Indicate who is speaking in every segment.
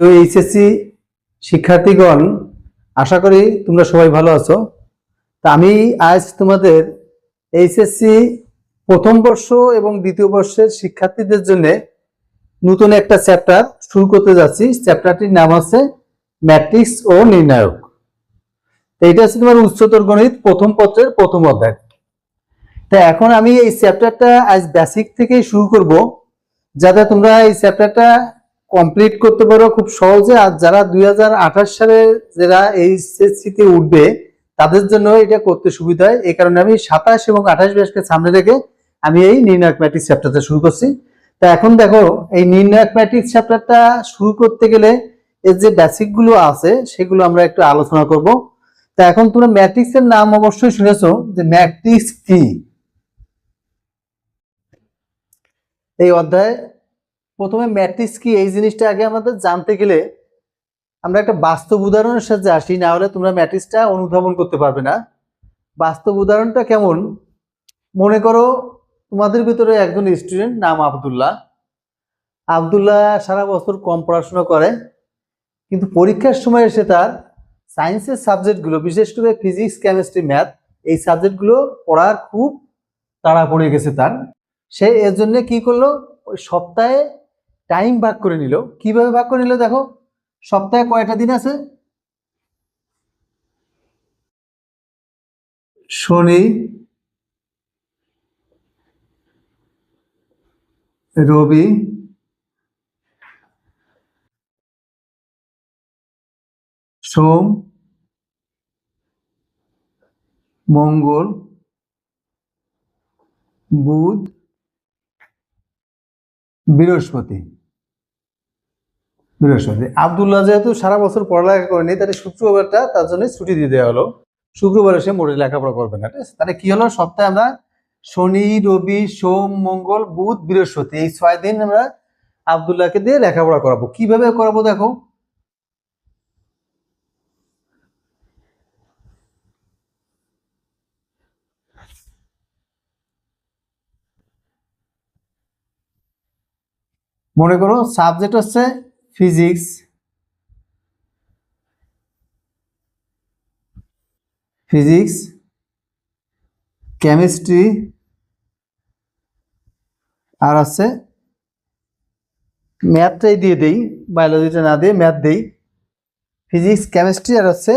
Speaker 1: তো এইচএসসি শিক্ষার্থীগণ, আশা করি তোমরা সবাই ভালো আছো। তা আমি আজ তোমাদের এইচএসসি প্রথম বর্ষ এবং দ্বিতীয় বর্ষের শিক্ষার্থীদের জন্য নতুন একটা চ্যাপ্টার শুরু করতে যাচ্ছি। চ্যাপ্টারটির নাম হচ্ছে ম্যাট্রিক্স ও নির্ণায়ক। এইটা হচ্ছে তোমার উচ্চতর গণিত প্রথম পত্রের প্রথম অধ্যায়। তা এখন আমি এই চ্যাপ্টারটা আজ বেসিক থেকেই শুরু করব, যাতে তোমরা এই চ্যাপ্টারটা কমপ্লিট করতে পারো খুব সহজে। আর যারা 2028 সালে যারা এইচএসসিতে উঠবে তাদের জন্য এটা করতে সুবিধা হয়। এই কারণে আমি 27 এবং 28 ব্যাচকে সামনে রেখে আমি এই নির্ণায়ক ম্যাট্রিক্স চ্যাপ্টারটা শুরু করছি। তা এখন দেখো, এই নির্ণায়ক ম্যাট্রিক্স চ্যাপ্টারটা শুরু করতে গেলে এর যে বেসিক গুলো আছে সেগুলো আমরা একটু আলোচনা করব। তা এখন তোমরা ম্যাট্রিক্স এর নাম অবশ্যই শুনেছো, যে ম্যাট্রিক্স কি। এই অধ্যায়ে প্রথমে ম্যাট্রিক্স কি এই জিনিসটা আগে আমাদের জানতে গেলে আমরা একটা বাস্তব উদাহরণের সাথে আসি, না হলে তোমরা ম্যাট্রিক্সটা অনুধাবন করতে পারবে না। বাস্তব উদাহরণটা কেমন? মনে করো তোমাদের ভিতরে একজন স্টুডেন্ট নাম আব্দুল্লাহ। আব্দুল্লাহ সারা বছর কম পড়াশোনা করে, কিন্তু পরীক্ষার সময় এসে তার সায়েন্সের সাবজেক্টগুলো, বিশেষ করে ফিজিক্স, কেমিস্ট্রি, ম্যাথ, এই সাবজেক্টগুলো পড়ার খুব তাড়া পড়ে গেছে তার। সে এর জন্য কি করলো, ওই সপ্তাহে টাইম ভাগ করে নিল। কিভাবে ভাগ করে নিল দেখো, সপ্তাহে কয়টা দিন আছে? শনি, রবি, সোম, মঙ্গল, বুধ, বৃহস্পতি। আব্দুল্লাহ যেহেতু সারা বছর পড়ালেখা করেনি, তাহলে শুক্রবারটা তার জন্য ছুটি দিয়ে দেওয়া হলো। শুক্রবারে সে মোটে লেখাপড়া করবে না। ঠিক আছে? তাহলে কি হলো, সপ্তাহে আমরা শনি, রবি, সোম, মঙ্গল, বুধ, বৃহস্পতি, এই 6 দিন আমরা আব্দুল্লাহকে দিয়ে লেখাপড়া করাবো। কিভাবে করাবো দেখো, মনে করো সাবজেক্ট হচ্ছে ফিজিক্স, কেমিস্ট্রি, আর আছে ম্যাথটাই দিয়ে দেই, বায়োলজিটা না দিয়ে ম্যাথ দেই। ফিজিক্স, কেমিস্ট্রি আর হচ্ছে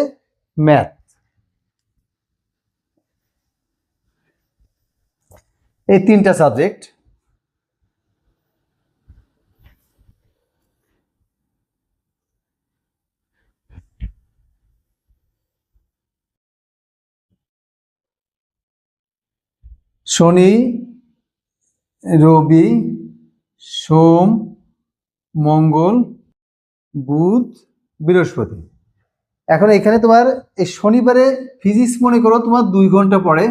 Speaker 1: ম্যাথ, এই 3টা সাবজেক্ট। শনি, রবি, সোম, মঙ্গল, বুধ, বৃহস্পতি। এখন এখানে তোমার এই শনিবারে ফিজিক্স মনে করো তোমার 2 ঘন্টা পড়ে,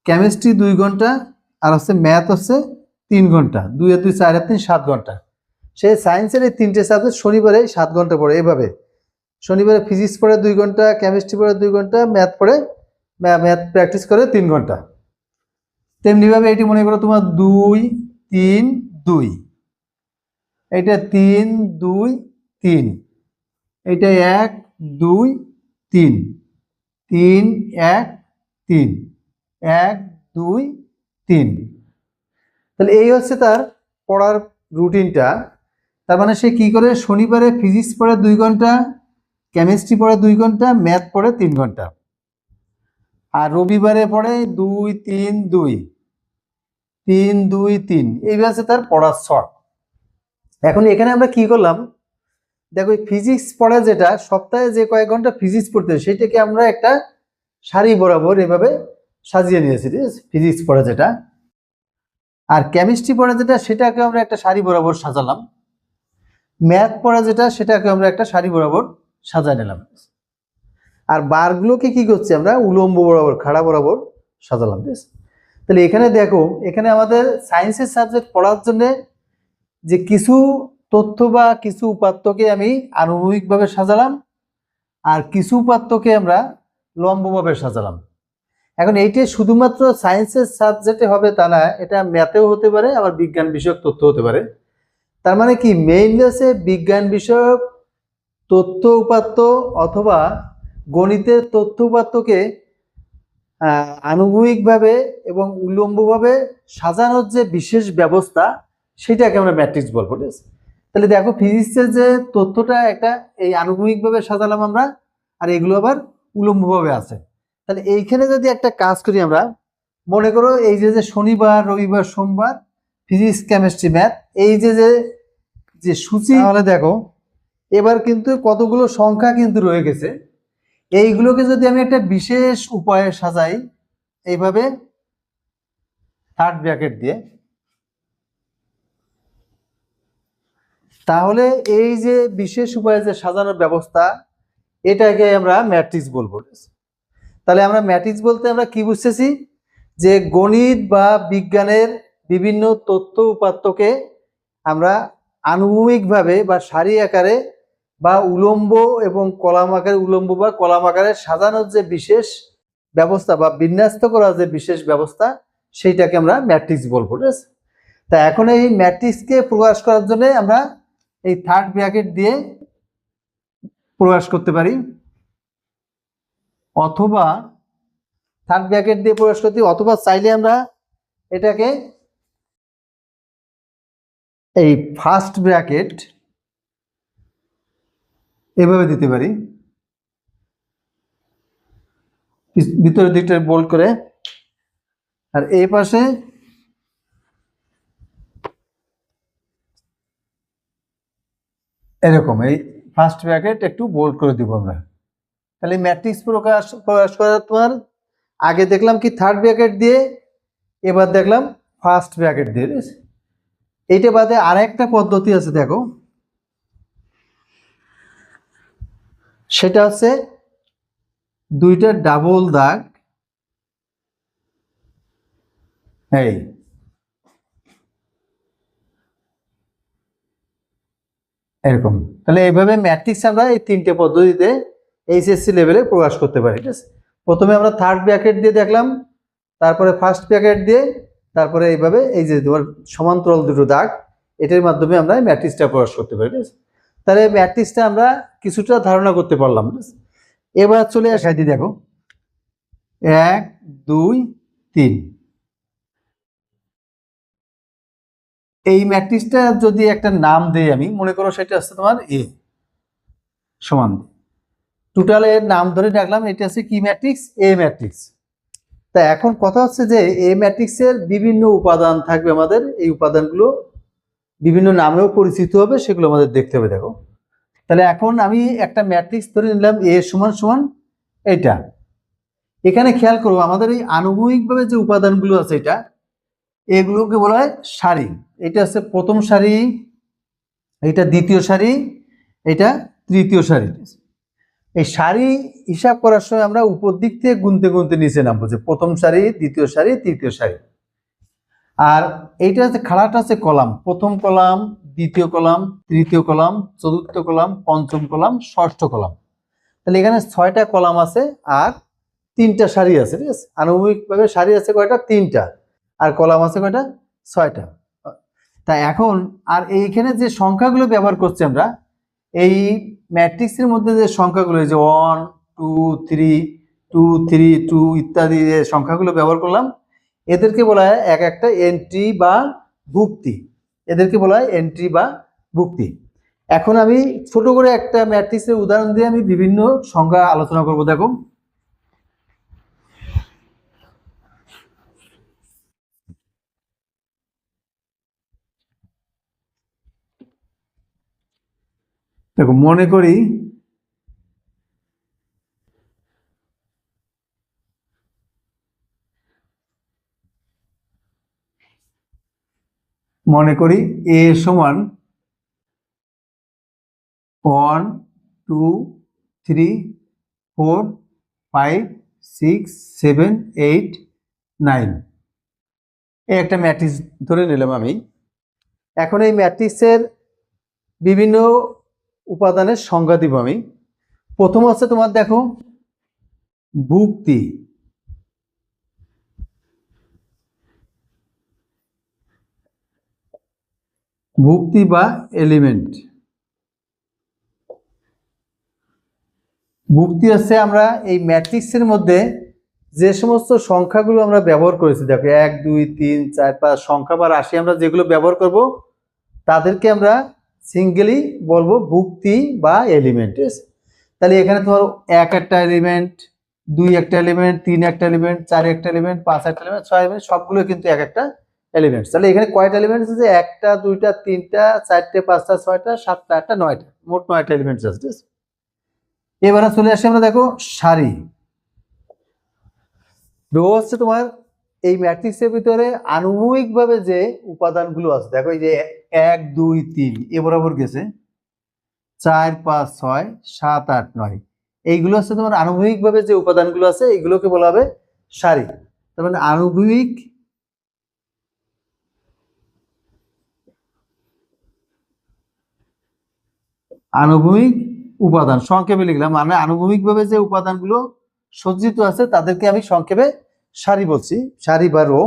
Speaker 1: কেমিস্ট্রি 2 ঘন্টা, আর হচ্ছে ম্যাথ হচ্ছে 3 ঘন্টা। 2 আর 2 4 আর 3 7 ঘন্টা। সে সায়েন্সের এই 3টে সাবজেক্ট শনিবারে 7 ঘন্টা পড়ে। এভাবে শনিবারে ফিজিক্স পড়ে 2 ঘন্টা, কেমিস্ট্রি পড়ে 2 ঘন্টা, ম্যাথ পড়ে, ম্যাথ প্র্যাকটিস করে 3 ঘন্টা। তেমনিভাবে এটি মনে করো তোমার 2 3 2, এটা 3 2 3, এটা 1 2 3, 3 1 3, 1 2 3। তাহলে এই হচ্ছে তার পড়ার রুটিনটা। তার মানে সে কি করে, শনিবারে ফিজিক্স পড়ে 2 ঘন্টা, কেমিস্ট্রি পড়ে 2 ঘন্টা, ম্যাথ পড়ে 3 ঘন্টা, আর রবিবারে পড়ে 2 3 2, 3 2 3। এই হচ্ছে তার পড়ার শর্ট। এখন এখানে আমরা কি করলাম দেখো, ফিজিক্স পড়া যেটা সপ্তাহে যে কয়েক ঘন্টা ফিজিক্স পড়তে হয় সেটাকে আমরা একটা সারি বরাবর এভাবে সাজিয়ে নিয়েছি। ঠিক আছে? ফিজিক্স পড়া যেটা, আর কেমিস্ট্রি পড়া যেটা সেটাকে আমরা একটা সারি বরাবর সাজালাম, ম্যাথ পড়া যেটা সেটাকে আমরা একটা সারি বরাবর সাজায় নিলাম, আর বারগুলোকে কি করছি আমরা উলম্ব বরাবর, খাড়া বরাবর সাজালাম। ঠিক আছে? তাহলে এখানে দেখো, এখানে আমাদের সায়েন্সের সাবজেক্ট পড়ার জন্য যে কিছু তথ্য বা কিছু উপাত্তকে আমি আনুভূমিকভাবে সাজালাম, আর কিছু উপাত্তকে আমরা লম্বভাবে সাজালাম। এখন এইটা শুধুমাত্র সায়েন্সের সাবজেক্টে হবে তা না, এটা ম্যাথেও হতে পারে, আবার বিজ্ঞান বিষয়ক তথ্য হতে পারে। তার মানে কি, মেইনলি হচ্ছে বিজ্ঞান বিষয়ক তথ্য উপাত্ত অথবা গণিতের তথ্য উপাত্তকে আনুভূমিকভাবে এবং উল্লম্বভাবে সাজানোর যে বিশেষ ব্যবস্থা, সেটাকে আমরা ম্যাট্রিক্স বলবো। ঠিক আছে, তাহলে দেখো ফিজিক্সের যে তথ্যটা একটা এই আনুভূমিকভাবে সাজালাম আমরা, আর এগুলো আবার উল্লম্বভাবে আছে। তাহলে এইখানে যদি একটা কাজ করি আমরা, মনে করো এই যে শনিবার রবিবার সোমবার ফিজিক্স কেমিস্ট্রি ম্যাথ, এই যে যে সূচি, তাহলে দেখো এবার কিন্তু কতগুলো সংখ্যা কিন্তু রয়ে গেছে। এইগুলোকে যদি আমি একটা বিশেষ উপায়ে সাজাই, এইভাবে থার্ড ব্র্যাকেট দিয়ে, তাহলে এই যে বিশেষ উপায়ে যে সাজানোর ব্যবস্থা, এটাকে আমরা ম্যাট্রিক্স বলবো। তাহলে আমরা ম্যাট্রিক্স বলতে আমরা কি বুঝতেছি, যে গণিত বা বিজ্ঞানের বিভিন্ন তথ্য উপাত্তকে আমরা আনুভূমিকভাবে বা সারি আকারে বা উলম্ব এবং কলাম আকারে, উলম্ব বা কলাম আকারে সাজানোর যে বিশেষ ব্যবস্থা বা বিন্যস্ত করার যে বিশেষ ব্যবস্থা, সেইটাকে আমরা ম্যাট্রিক্স বলবো। ঠিক আছে, তা এখন এই ম্যাট্রিক্সকে প্রকাশ করার জন্য আমরা এই থার্ড ব্র্যাকেট দিয়ে প্রকাশ করতে পারি, অথবা থার্ড ব্র্যাকেট দিয়ে প্রকাশ করতে, অথবা চাইলে আমরা এটাকে এই ফার্স্ট ব্র্যাকেট এভাবে দিতে পারি, ভিতরের দিকটা বোল্ড করে, আর এই পাশে এরকম এই ফার্স্ট ব্র্যাকেট একটু বোল্ড করে দিব আমরা। তাহলে ম্যাট্রিক্স প্রকাশ করার তোমার আগে দেখলাম কি থার্ড ব্র্যাকেট দিয়ে, এবার দেখলাম ফার্স্ট ব্র্যাকেট দিয়ে। এইটা বাদে আর একটা পদ্ধতি আছে, দেখো সেটা হচ্ছে দুইটা ডাবল দাগ, এই এরকম। তাহলে এইভাবে ম্যাট্রিক্স আমরা এই তিনটে পদ্ধতিতে এইচএসসি লেভেলে প্রকাশ করতে পারি। ঠিক আছে, প্রথমে আমরা থার্ড ব্র্যাকেট দিয়ে দেখলাম, তারপরে ফার্স্ট ব্র্যাকেট দিয়ে, তারপরে এইভাবে এই যে তোমার সমান্তরাল দুটো দাগ, এটার মাধ্যমে আমরা ম্যাট্রিক্সটা প্রকাশ করতে পারি। ঠিক আছে, তাহলে ম্যাট্রিক্সটা আমরা কিছুটা ধারণা করতে পারলাম। এবার চলে আসা দিয়ে দেখো 1 2 3, এই ম্যাট্রিক্সটা যদি একটা নাম দেই আমি, মনে করো সেটা হচ্ছে তোমার এ সমান, টোটাল এর নাম ধরে রাখলাম, এটা হচ্ছে কি ম্যাট্রিক্স, এ ম্যাট্রিক্স। তা এখন কথা হচ্ছে যে এ ম্যাট্রিক্সের বিভিন্ন উপাদান থাকবে, আমাদের এই উপাদানগুলো বিভিন্ন নামেও পরিচিত হবে, সেগুলো আমাদের দেখতে হবে। দেখো তাহলে এখন আমি একটা ম্যাট্রিক্স ধরে নিলাম এ সমান সমান এইটা। এখানে খেয়াল করবো আমাদের এই আনুভূমিকভাবে যে উপাদানগুলো আছে, এটা এগুলোকে বলা হয় সারি। এটা হচ্ছে প্রথম সারি, এটা দ্বিতীয় সারি, এটা তৃতীয় সারি। এই সারি হিসাব করার সময় আমরা উপর দিক থেকে গুনতে গুনতে নিচে নামবো, যে প্রথম সারি, দ্বিতীয় সারি, তৃতীয় সারি। আর এইটা হচ্ছে খাড়াটা হচ্ছে কলাম, প্রথম কলাম, দ্বিতীয় কলাম, তৃতীয় কলাম, চতুর্থ কলাম, পঞ্চম কলাম, ষষ্ঠ কলাম। তাহলে এখানে 6টা কলাম আছে আর 3টা সারি আছে। ঠিক আছে, আনুভূমিকভাবে সারি আছে কয়টা, 3টা, আর কলাম আছে কয়টা, 6টা। তা এখন আর এইখানে যে সংখ্যাগুলো ব্যবহার করছি আমরা, এই ম্যাট্রিক্সের মধ্যে যে সংখ্যাগুলো, যে 1 2 3 2 3 2 ইত্যাদি যে সংখ্যাগুলো ব্যবহার করলাম, এদেরকে বলা হয় এক একটা এন্ট্রি বা ভুক্তি, এদেরকে বলা হয় এন্ট্রি বা ভুক্তি। এখন আমি ছোট করে একটা ম্যাট্রিক্সের উদাহরণ দিয়ে আমি বিভিন্ন সংখ্যা আলোচনা করব। দেখো দেখো মনে করি এ সমান 1 2 3 4 5 6 7 8 9, এই একটা ম্যাট্রিক্স ধরে নিলাম আমি। এখন এই ম্যাট্রিক্সের বিভিন্ন উপাদানের সংজ্ঞা দিব আমি। প্রথম হচ্ছে তোমার দেখো ভুক্তি, ভুক্তি বা এলিমেন্ট। ভুক্তি হচ্ছে আমরা এই ম্যাট্রিক্সের মধ্যে যে সমস্ত সংখ্যাগুলো আমরা ব্যবহার করেছি, দেখো 1 2 3 4 5 সংখ্যা বা রাশি আমরা যেগুলো ব্যবহার করব তাদেরকে আমরা সিঙ্গেলি বলবো ভুক্তি বা এলিমেন্ট। তাহলে এখানে তোমার 1 একটা এলিমেন্ট, 2 একটা এলিমেন্ট, 3 একটা এলিমেন্ট, 4 একটা এলিমেন্ট, 5 একটা এলিমেন্ট, 6 এলিমেন্ট, সবগুলো কিন্তু এক একটা এলিমেন্ট। তাহলে এখানে কয়টা এলিমেন্ট আছে? একটা, দুইটা, তিনটা, চারটে, পাঁচটা, ছয়টা, সাতটা, আটটা, নয়টা, মোট 9টা এলিমেন্ট আছে। এবারে চলে আসি আমরা, দেখো সারি। রো হচ্ছে তোমার এই ম্যাট্রিক্সের ভিতরে আনুভূমিকভাবে যে উপাদানগুলো আছে, দেখো এই যে 1 2 3 এ বরাবর গেছে, 4 5 6 7 8 9, এইগুলো হচ্ছে তোমার আনুভূমিকভাবে যে উপাদানগুলো আছে, এইগুলোকে বলা হবে সারি। তার মানে আনুভূমিক উপাদান সংক্ষেপে লিখলাম, মানে আনুভূমিকভাবে যে উপাদানগুলো সজ্জিত আছে তাদেরকে আমি সংক্ষেপে সারি বলছি, সারি বা রো।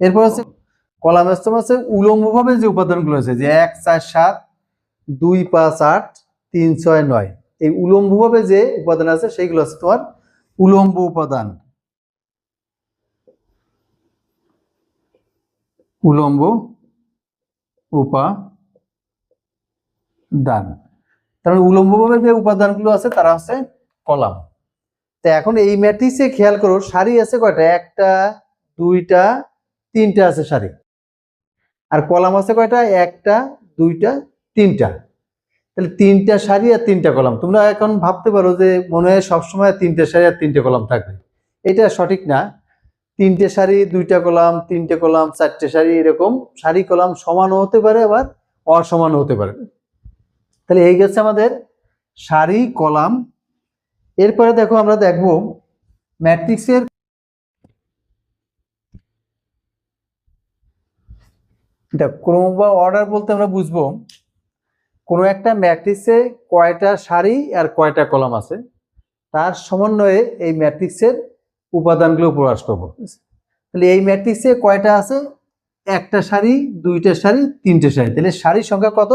Speaker 1: এরপর হচ্ছে কলাম স্তম্ভ, আছে উলম্বভাবে যে উপাদানগুলো আছে, যে 1 4 7 2 5 8 3 6 9, এই উলম্বভাবে যে উপাদান আছে সেইগুলো আছে তোমার উলম্ব উপাদান। উলম্ব উপাদান, তার উলম্বভাবে যে উপাদানগুলো আছে তারা হচ্ছে কলাম। তো এখন এই ম্যাট্রিক্সে খেয়াল করো, সারি আছে কয়টা? একটা, দুইটা, তিনটা আছে সারি। আর কলাম আছে কয়টা? একটা, দুইটা, তিনটা। তাহলে তিনটা সারি আর তিনটা কলাম। তোমরা এখন ভাবতে পারো যে মনে হয় সবসময় তিনটে সারি আর তিনটে কলাম থাকবে, এটা সঠিক না। তিনটে সারি, দুইটা কলাম, তিনটে কলাম, চারটে সারি, এরকম সারি কলাম সমানও হতে পারে, আবার অসমানও হতে পারে। তাহলে এই গেছে আমাদের সারি কলাম। এরপরে দেখো আমরা দেখব ম্যাট্রিক্সের ক্রম বা অর্ডার বলতে আমরা বুঝবো কোনো একটা ম্যাট্রিক্সে কয়টা সারি আর কয়টা কলাম আছে, তার সমন্বয়ে এই ম্যাট্রিক্সের উপাদানগুলো প্রকাশ করবো। তাহলে এই ম্যাট্রিক্সে কয়টা আছে? একটা সারি, দুইটা সারি, তিনটে সারি। তাহলে সারির সংখ্যা কত?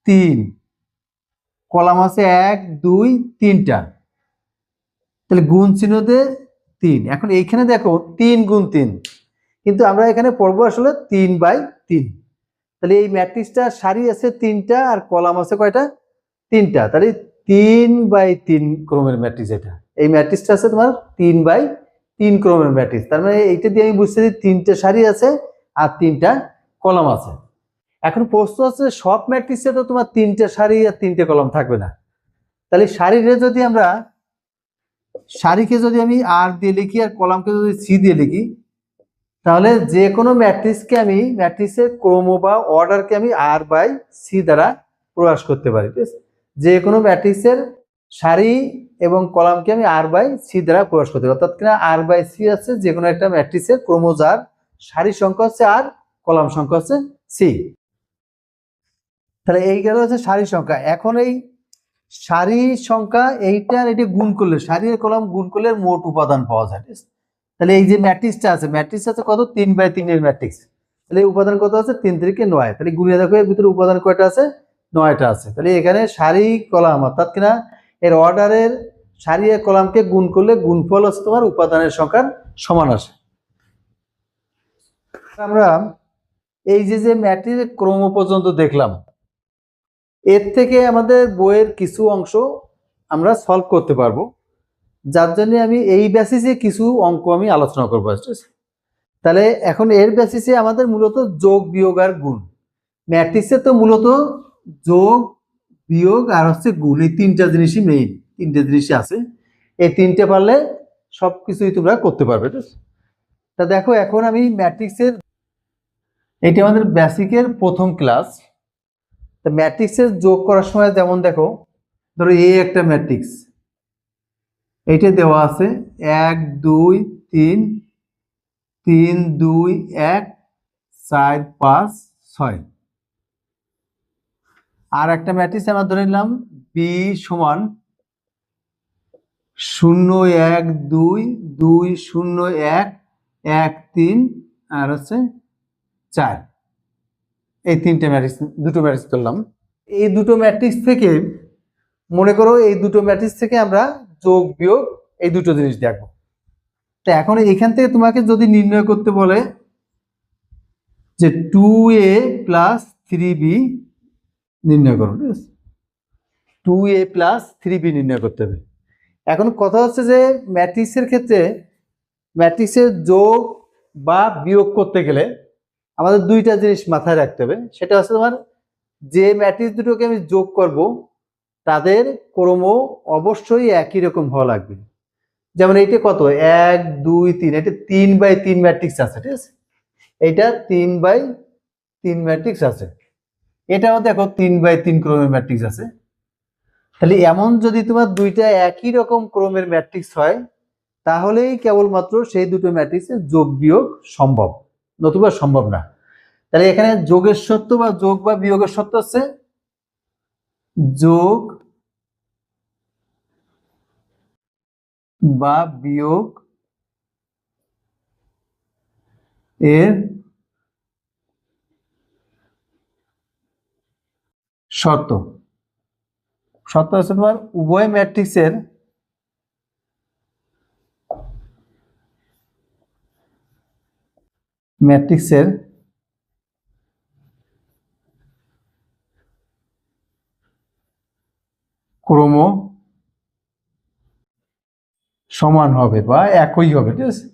Speaker 1: 3। কলাম আছে 1 2 3টা, তাহলে গুণ চিহ্ন দিয়ে 3। এখন এইখানে দেখো 3 গুণ 3, কিন্তু আমরা এখানে পড়বো আসলে 3/3। তাহলে এই ম্যাট্রিক্সটা সারি আছে 3টা আর কলাম আছে কয়টা? 3টা। তাহলে 3/3 ক্রমের ম্যাট্রিক্স এটা। এই ম্যাট্রিক্সটা আছে তোমার 3/3 ক্রমের ম্যাট্রিক্স। তার মানে এইটা দিয়ে আমি বুঝতে পারি 3টে সারি আছে আর 3টা কলাম আছে। এখন প্রশ্ন হচ্ছে সব ম্যাট্রিক্সে তো তোমার 3টে সারি আর 3টে কলাম থাকবে না। তাহলে সারিকে যদি আমি আর দিয়ে লিখি আর কলামকে যদি সি দিয়ে লিখি, তাহলে যে কোনো ম্যাট্রিক্সকে আমি ম্যাট্রিক্সের ক্রম বা অর্ডারকে আমি আর বাই সি দ্বারা প্রকাশ করতে পারি। যে কোনো ম্যাট্রিক্সের সারি এবং কলামকে আমি আর বাই সি দ্বারা প্রকাশ করতে পারি। অর্থাৎ কিনা আর বাই সি আছে যে কোনো একটা ম্যাট্রিক্সের ক্রম, যার সারির সংখ্যা হচ্ছে আর, কলাম সংখ্যা হচ্ছে সি। তাহলে এই গেল হচ্ছে সারির সংখ্যা। এখন এই সারির সংখ্যা এইটা আর এটি গুণ করলে, সারি আর কলাম গুণ করলে মোট উপাদান পাওয়া যায়। তাহলে এই যে ম্যাট্রিক্সটা আছে, ম্যাট্রিক্স আছে কত? 3/3 এর ম্যাট্রিক্স। তাহলে উপাদান কত আছে? 3 3 9। তাহলে গুণিয়ে দেখো এর ভিতরে উপাদান কয়টা আছে? 9টা আছে। তাহলে এখানে সারি কলাম, অর্থাৎ কিনা এর অর্ডারের সারি আর কলামকে গুণ করলে গুণফল হচ্ছে তোমার উপাদানের সংখ্যার সমান আসে। আমরা এই যে ম্যাট্রিক্সের ক্রম পর্যন্ত দেখলাম, এর থেকে আমাদের বইয়ের কিছু অংশ আমরা সলভ করতে পারবো, যার জন্য আমি এই বেসিসে কিছু অঙ্ক আমি আলোচনা করবো। তাহলে এখন এর বেসিসে আমাদের মূলত যোগ বিয়োগ আর গুণ। ম্যাট্রিক্সে তো মূলত যোগ বিয়োগ আর হচ্ছে গুণ, এই তিনটা জিনিসই মেইন, তিনটে জিনিসই আছে। এই তিনটে পারলে সবকিছুই তোমরা করতে পারবে। তা দেখো এখন আমি ম্যাট্রিক্সের, এটি আমাদের বেসিকের প্রথম ক্লাস। তা ম্যাট্রিক্সের যোগ করার সময় যেমন দেখো, ধরো এই একটা ম্যাট্রিক্স, এইটা দেওয়া আছে 1 2 3 3 2 1 4 5 6। আর একটা ম্যাট্রিক্স আমরা ধরে নিলাম বি সমান 0 1 2 2 0 1 1 3 আর হচ্ছে 4। এই তিনটে ম্যাট্রিক্স, দুটো ম্যাট্রিক্স করলাম। এই দুটো ম্যাট্রিক্স থেকে মনে করো এই দুটো ম্যাট্রিক্স থেকে আমরা যোগ বিয়োগ এই দুটো জিনিস দেখবো। তো এখন এখান থেকে তোমাকে যদি নির্ণয় করতে বলে যে 2a প্লাস 3b নির্ণয় করো, ঠিক আছে? 2a প্লাস 3b নির্ণয় করতে হবে। এখন কথা হচ্ছে যে ম্যাট্রিক্সের ক্ষেত্রে ম্যাট্রিক্সের যোগ বা বিয়োগ করতে গেলে আমাদের দুইটা জিনিস মাথায় রাখতে হবে। সেটা হচ্ছে তোমার যে ম্যাট্রিক্স দুটোকে আমি যোগ করব তাদের ক্রম অবশ্যই একই রকম হওয়া লাগবে। যেমন এইটা কত, 1 2 3, এটা 3/3 ম্যাট্রিক্স আছে, ঠিক আছে? এটা 3/3 ম্যাট্রিক্স আছে, এটাও দেখো 3/3 ক্রমের ম্যাট্রিক্স আছে। তাহলে এমন যদি তোমার দুইটা একই রকম ক্রমের ম্যাট্রিক্স হয় তাহলেই কেবলমাত্র সেই দুটো ম্যাট্রিক্সের যোগ বিয়োগ সম্ভব, নতুবা সম্ভব না। তাহলে এখানে যোগের সত্য বা যোগ বা বিয়োগের সত্য হচ্ছে যোগ বা বিয়োগ এর শর্ত। শর্ত হচ্ছে তোমার উভয় ম্যাট্রিক্সের ক্রম সমান হবে বা একই হবে, ঠিক আছে?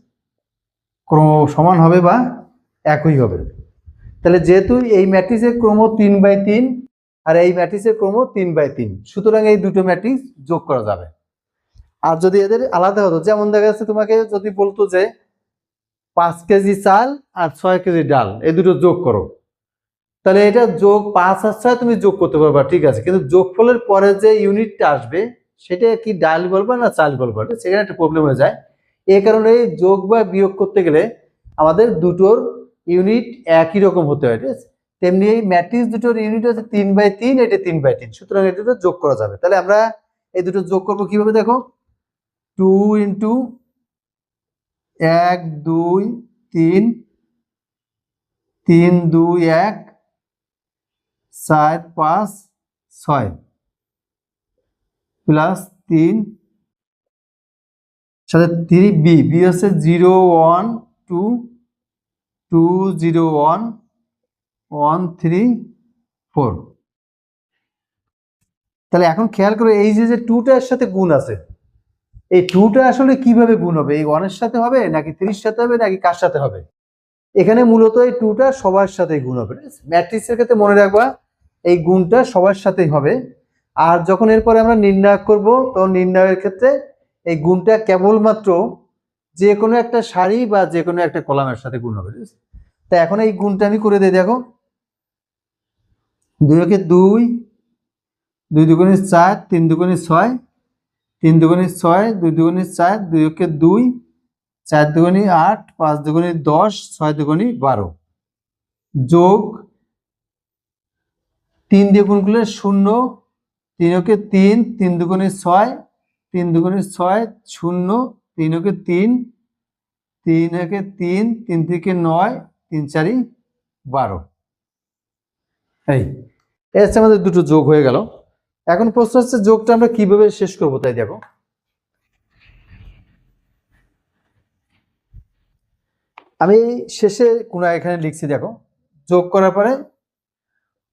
Speaker 1: ক্রম সমান হবে বা একই হবে। তাহলে যেহেতু এই ম্যাট্রিক্সের ক্রম 3/3 আর এই ম্যাট্রিক্সের ক্রম 3/3, সুতরাং এই দুটো ম্যাট্রিক্স যোগ করা যাবে। আর যদি এদের আলাদা হতো, যেমন দেখা যাচ্ছে তোমাকে যদি বলতো যে 5 কেজি চাল আর 6 কেজি ডাল এই দুটো যোগ করো, তাহলে এটা যোগ 5 আর 6 তুমি যোগ করতে পারবা, ঠিক আছে, কিন্তু যোগফলের পরে যে ইউনিটটা আসবে সেটা কি ডাল বলবা না চাল বলবা, সেখানে একটা প্রবলেম হয়ে যায়। এই কারণে যোগ বা বিয়োগ করতে গেলে আমাদের দুটোর ইউনিট একই রকম হতে হয়, ঠিক আছে? তেমনি এই ম্যাট্রিক্স দুটোর ইউনিট হচ্ছে 3/3, এটা 3/3, সুতরাং এই দুটো যোগ করা যাবে। তাহলে আমরা এই দুটো যোগ করবো কিভাবে দেখো, 2 ইন্টু 1 2 3 3 2 1 4 5 6 প্লাস 3 সাথে 3b, বি হচ্ছে 0 1 2 2 0 1 1 3 4। তাহলে এখন খেয়াল করে এই যে 2টার সাথে গুণ আছে, এই 2টা আসলে কিভাবে গুণ হবে? এই 1 এর সাথে হবে নাকি 3 এর সাথে হবে নাকি কার সাথে হবে? এখানে মূলত এই 2টা সবার সাথেই গুণ হবে। ম্যাট্রিক্সের ক্ষেত্রে মনে রাখবা এই গুণটা সবার সাথেই হবে। আর যখন এরপরে আমরা নির্ণয় করব তখন নির্ণয়ের ক্ষেত্রে এই গুণটা কেবলমাত্র যে কোনো একটা সারি বা যে কোনো একটা কলামের সাথে গুণ হবে। তা এখন এই গুণটা আমি করে দিই, দেখো 2 কে 2 2 দুগুণে 4 3 দুগুণে 6 3 দুগুণে 6 2 দুগুণে 4 2 কে 2 4 দুগুণে 8 5 দুগুণে 10 6 দুগুণে 12 যোগ 3 দিয়ে গুণ করলে 0 3 কে 3 3 দুগুণে 6 3 দুগুণে 6 0 3 কে 3 3 কে 3 3 থেকে 9 3 4 12। এই হচ্ছে আমাদের দুটো যোগ হয়ে গেল। এখন প্রশ্ন হচ্ছে যোগটা আমরা কিভাবে শেষ করব, তাই দেখো আমি শেষে কোন এখানে লিখছি, দেখো যোগ করার পরে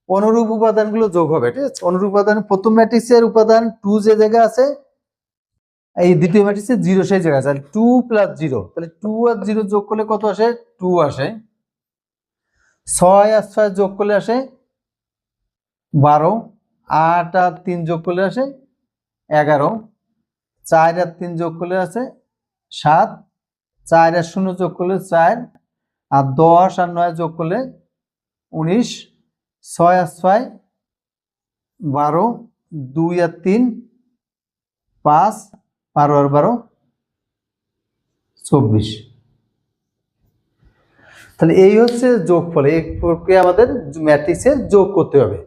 Speaker 1: অনুরূপ উপাদানগুলো যোগ হবে, ঠিক আছে? অনুরূপ উপাদান প্রথম ম্যাট্রিক্সের উপাদান 2 যে জায়গা আছে, এই দ্বিতীয় ম্যাট্রিক্সে 0 সেই জায়গা আছে, 2 + 0, তাহলে 2 আর 0 যোগ করলে কত আসে? 2 আসে। 6 আর 6 যোগ করলে আসে 12, 8 আর 3 যোগ করলে আসে 11, 4 আর 3 যোগ করলে আসে 7, 4 আর 0 যোগ করলে 4, আর 10 আর 9 যোগ করলে 19, 6 আর 6 12, 2 আর 3 5, 12 আর 12 24। তাহলে এই হচ্ছে যোগফল। এই প্রক্রিয়া আমাদের ম্যাট্রিক্সে যোগ করতে হবে।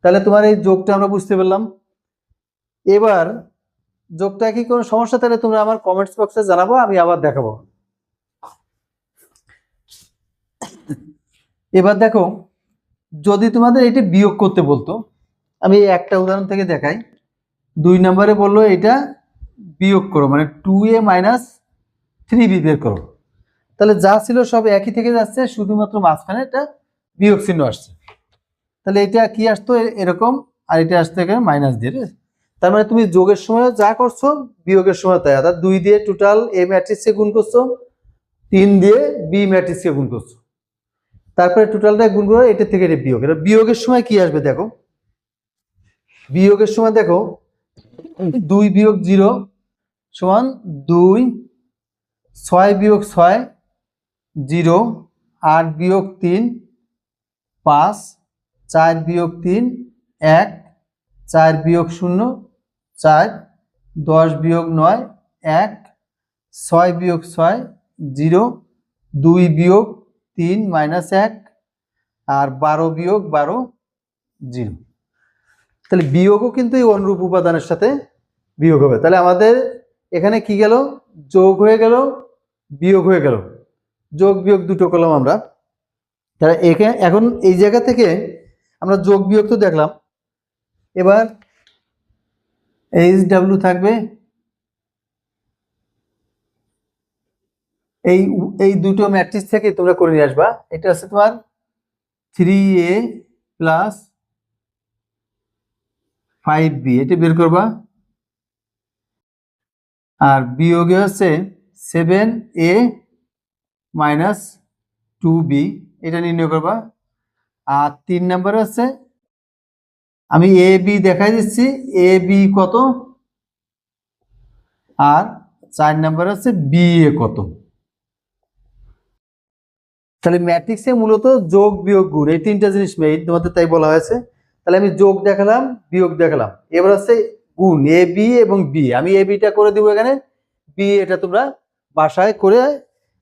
Speaker 1: তাহলে তোমার এই যোগটা আমরা বুঝতে পারলাম। এবার যোগটা কি কোনো সমস্যা তাহলে তোমরা আমার কমেন্টস বক্সে জানাবো, আমি আবার দেখাবো। এবার দেখো যদি তোমাদের এটা বিয়োগ করতে বলতো, আমি এই একটা উদাহরণ থেকে দেখাই। 2 নম্বরে বললো এটা বিয়োগ করো, মানে 2a মাইনাস 3b বের করো। তাহলে যা ছিল সব একই থেকে যাচ্ছে, শুধুমাত্র মাঝখানে একটা বিয়োগ চিহ্ন আসছে। তাহলে এটা কি আসতো এরকম, আর এটা আসতো এখানে মাইনাস দিয়ে। তার মানে তুমি যোগের সময় যা করছো বিয়োগের সময় তাই, অর্থাৎ 2 দিয়ে টোটাল এ ম্যাট্রিক্সে গুণ করছো, 3 দিয়ে বি ম্যাট্রিক্সে গুণ করছো, তারপরে টোটালটা গুণ করে এটা থেকে এটা বিয়োগ। এটা বিয়োগের সময় কি আসবে দেখো, বিয়োগের সময় দেখো 2 বিয়োগ 0 সমান 2, 6 বিয়োগ 6 0, 8 বিয়োগ 3 5, 4 বিয়োগ 3 1, 4 বিয়োগ 0 4, 10 বিয়োগ 9 1, 6 বিয়োগ 6 0, 2 বিয়োগ 3 মাইনাস 1, আর 12 বিয়োগ 12 0। তাহলে বিয়োগও কিন্তু এই অনুরূপ উপাদানের সাথে বিয়োগ হবে। তাহলে আমাদের এখানে কি গেল, যোগ হয়ে গেল, বিয়োগ হয়ে গেল, যোগ বিয়োগ দুটো করলাম আমরা। তাহলে এখানে এখন এই জায়গা থেকে আমরা যোগ বিয়োগ তো দেখলাম, এবার এইচ ডাব্লিউ থাকবে এই দুটো ম্যাট্রিক্স থেকে তোমরা করে নিয়ে আসবা। এটা আছে তোমার 3a প্লাস 5b, এটা বের করবা। আর বিয়োগে হচ্ছে 7a মাইনাস 2b, এটা নির্ণয় করবা। আর 3 নম্বরে হচ্ছে আমি এ বি দেখাই দিচ্ছি, এ বি কত, আর 4 নম্বরে হচ্ছে বি এ কত। তাহলে ম্যাট্রিক্সে মূলত যোগ বিয়োগ গুণ এই তিনটা জিনিস মেইন তোমাদের, তাই বলা হয়েছে। তাহলে আমি যোগ দেখালাম, বিয়োগ দেখালাম, এবার হচ্ছে গুণ এ বি এবং বি। আমি এ বিটা করে দিব এখানে, বি এটা তোমরা বাসায় করে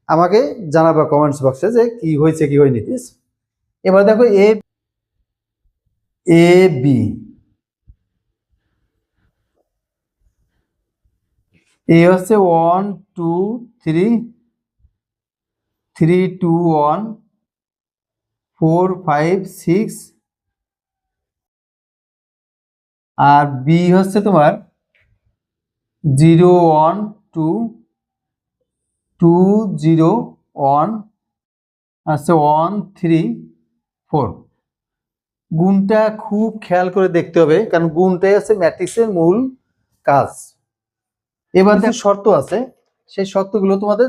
Speaker 1: আমাকে জানাবা কমেন্টস বক্সে যে কি হয়েছে কি হয়নি। এবার দেখো এ বি, এ হচ্ছে 1 2 3 3 2 1 4 5 6, আর বি হচ্ছে তোমার 0 1 2 2 0 1 আছে 1 3 4। গুণটা খুব খেয়াল করে দেখতে হবে, কারণ গুণটাই আছে ম্যাট্রিক্সের মূল কাজ। এবার যে শর্ত আছে সেই শর্তগুলো তোমাদের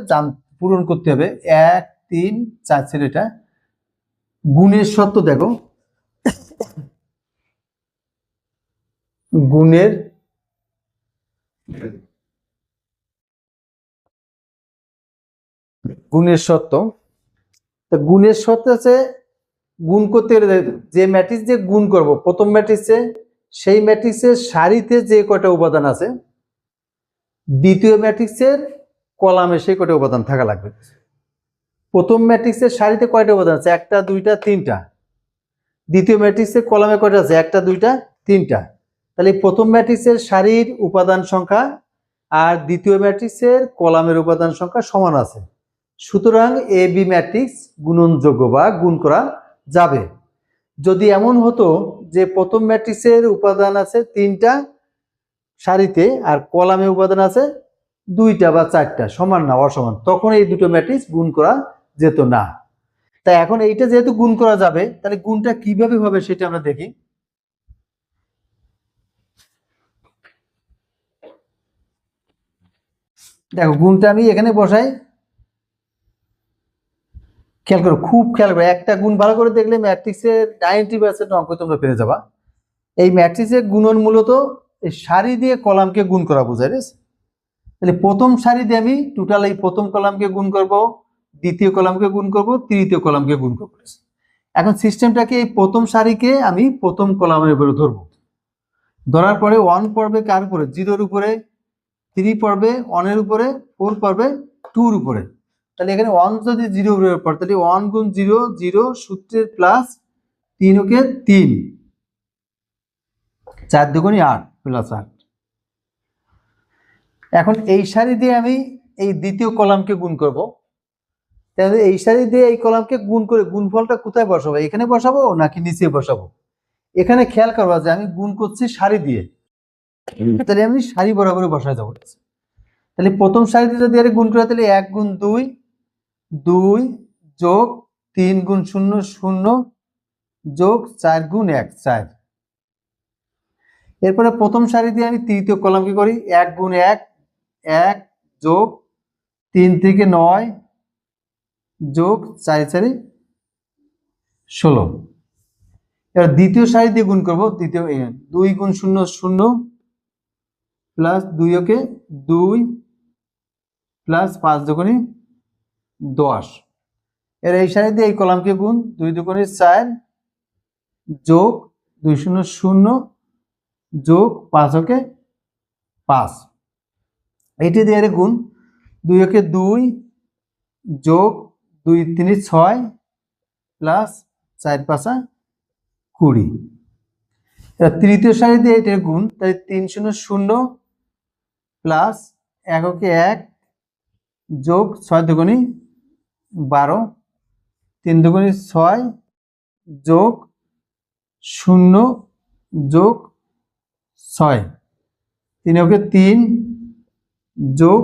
Speaker 1: পূরণ করতে হবে। 1 3 4 ছিল এটা। গুণের শর্ত দেখো, গুণের শর্ত, গুণের শর্ত আছে গুণ করতে গেলে যে ম্যাট্রিক্স যে গুণ করব, প্রথম ম্যাট্রিক্সে সেই ম্যাট্রিক্সের সারিতে যে কয়টা উপাদান আছে, দ্বিতীয় ম্যাট্রিক্সের কলামে সেই কয়টা উপাদান থাকা লাগবে। প্রথম ম্যাট্রিক্সের সারিতে কয়টা উপাদান আছে, 1টা 2টা 3টা। দ্বিতীয় ম্যাট্রিক্সের কলামে কয়টা আছে, 1টা 2টা 3টা। তাহলে প্রথম ম্যাট্রিক্সের সারির উপাদান সংখ্যা আর দ্বিতীয় ম্যাট্রিক্সের কলামের উপাদান সংখ্যা সমান আছে, সুতরাং এ বি ম্যাট্রিক্স গুণনযোগ্য বা গুণ করা যাবে। যদি এমন হতো যে প্রথম ম্যাট্রিক্সের উপাদান আছে 3টা সারিতে আর কলামে উপাদান আছে 2টা বা 4টা, সমান না অসমান, তখন এই দুটো ম্যাট্রিক্স গুণ করা যেত না। তাই এখন এইটা যেহেতু গুণ করা যাবে, তাহলে গুণটা কিভাবে হবে সেটা আমরা দেখি। দেখো গুণটা আমি এখানে বসাই, খেয়াল করো, খুব খেয়াল করো, একটা গুণ ভালো করে দেখলে ম্যাট্রিক্সের 90% অঙ্ক তোমরা পেয়ে যাবা। এই ম্যাট্রিক্সের গুণন মূলত এই সারি দিয়ে কলামকে গুণ করা বোঝায়। তাহলে প্রথম সারি দিয়ে আমি টোটাল এই প্রথম কলামকে গুণ করব, দ্বিতীয় কলামকে গুণ করব, তৃতীয় কলামকে গুণ করব। এখন সিস্টেমটাকে এই প্রথম সারিকে আমি প্রথম কলামের উপরে ধরবো, ধরার পরে 1 পড়বে কার উপরে, 0-র উপরে, 3 পড়বে 1-এর উপরে, 4 পড়বে 2-র উপরে। তাহলে এখানে 1 যদি 0-র উপরে পড়ে, তাহলে 1 গুণ 0 0, সূত্রের প্লাস 3 ওকে 3, 4 দুগুণে 8 প্লাস 8। এখন এই সারি দিয়ে আমি এই দ্বিতীয় কলামকে গুণ করব। তাহলে এই সারি দিয়ে এই কলামকে গুণ করে গুণফলটা কোথায় বসাবো, এখানে বসাবো নাকি নিচে বসাবো? এখানে খেয়াল করবা যে আমি গুণ করছি সারি দিয়ে, তাহলে আমি সারি বরাবর বসায় যাবো। তাহলে প্রথম সারিতে যদি আরে গুণ করে তাহলে 1 গুণ 2 2 যোগ 3 গুণ 0 0 যোগ 4 গুণ 1 4। এরপরে প্রথম সারি দিয়ে আমি তৃতীয় কলামকে করি 1 গুণ 1 1 যোগ 3 থেকে 9 যোগ 4 4 16। এবার দ্বিতীয় সারি দিয়ে গুণ করবো, দ্বিতীয় 2 গুণ 0 0 প্লাস 2 ওকে 2 প্লাস 5 দুগুণে 10। এর এই সারি দিয়ে এই কলামকে গুণ 2 দুগুণে 4 যোগ 2 0 0 যোগ 5 ওকে 5। এইটি দিয়ে গুণ 2 ওকে 2 যোগ 2 3 6 প্লাস 4 5 20। এবার তৃতীয় সারি দিয়ে এটার গুণ, তাই 3 0 0 প্লাস 1 ওকে 1 যোগ 6 দুগুণে 12 3 দুগুণে 6 যোগ 0 যোগ 6 3 ওকে 3 যোগ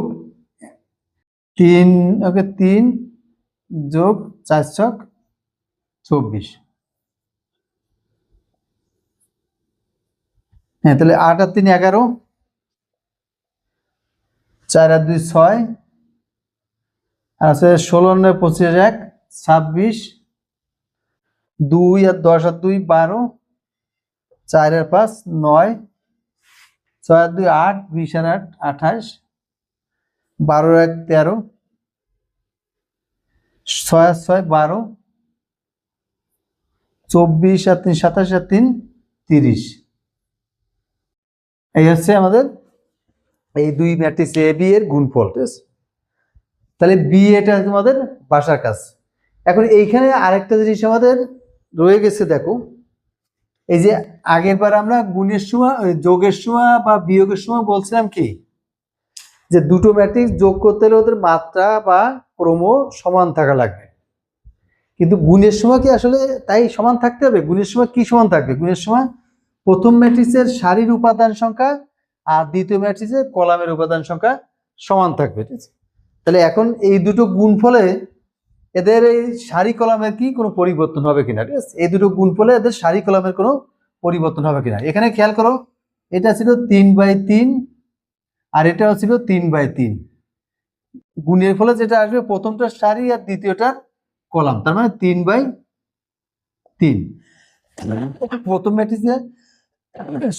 Speaker 1: 3 ওকে 3 যোগ 4 ছক 24। হ্যাঁ, তাহলে 8 আর 3 11 4 আর 2 6 আর আছে 16 আর 9 25 1 26 2 আর 10 আর 2 12 4 আর 5 9 6 আর 2 8 20 আর 8 28 12 আর 1 13 6 আর 6 12 24 আর 3 27 আর 3 30। এই হচ্ছে আমাদের এই দুই ম্যাট্রিক্স এ বি এর গুণফল, ঠিক আছে? তাহলে বি এটা আমাদের বাসার কাজ। এখন এইখানে আরেকটা জিনিস আমাদের রয়ে গেছে, দেখো এই যে আগের বার আমরা গুণের সময় যোগের সময় বা বিয়োগের সময় বলছিলাম কি যে দুটো ম্যাট্রিক্স যোগ করতে হলে ওদের মাত্রা বা ক্রম সমান থাকা লাগবে, কিন্তু গুণের সময় কি আসলে তাই সমান থাকতে হবে? গুণের সময় কি সমান থাকবে? গুণের সময় প্রথম ম্যাট্রিক্সের সারির উপাদান সংখ্যা আর দ্বিতীয় ম্যাট্রিক্সের কলামের উপাদান সংখ্যা সমান থাকবে, ঠিক আছে? তাহলে এখন এই দুটো গুণফলে এদের এই সারি কলামের কি কোনো পরিবর্তন হবে কিনা, ঠিক আছে? এই দুটো গুণফলে এদের সারি কলামের কোনো পরিবর্তন হবে কিনা। এখানে খেয়াল করো, এটা ছিল 3/3 আর এটাও ছিল 3/3। গুণের ফলে যেটা আসবে প্রথমটা সারি আর দ্বিতীয়টা কলাম, তার মানে 3/3। প্রথম ম্যাট্রিক্সের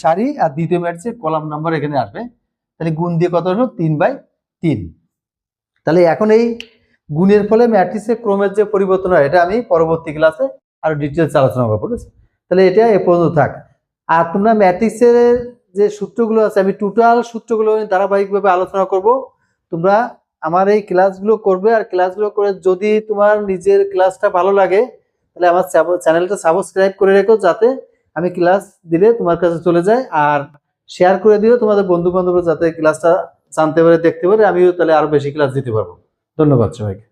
Speaker 1: সারি আর দ্বিতীয় ম্যাট্রিক্সের কলাম নাম্বার এখানে আসবে, তাহলে গুণ দিয়ে কত হলো 3/3। তাহলে এখন এই গুণের ফলে ম্যাট্রিক্সের ক্রমের যে পরিবর্তন হয় এটা আমি পরবর্তী ক্লাসে আরো ডিটেলস আলোচনা করবো, ঠিক আছে? তাহলে এটা এ পর্যন্ত থাক। আর তোমরা ম্যাট্রিক্সের যে সূত্রগুলো আছে আমি টোটাল সূত্রগুলো ধারাবাহিকভাবে আলোচনা করব। তোমরা আমার এই ক্লাসগুলো করবে, আর ক্লাসগুলো করে যদি তোমার নিজের ক্লাসটা ভালো লাগে তাহলে আমার চ্যানেলটা সাবস্ক্রাইব করে রেখো, যাতে আমি ক্লাস দিলে তোমার কাছে চলে যায়। আর শেয়ার করে দিও তোমাদের বন্ধু বান্ধবরা, যাতে ক্লাসটা জানতে পারে, দেখতে পারে, আমিও তাহলে আরো বেশি ক্লাস দিতে পারবো। ধন্যবাদ সবাইকে।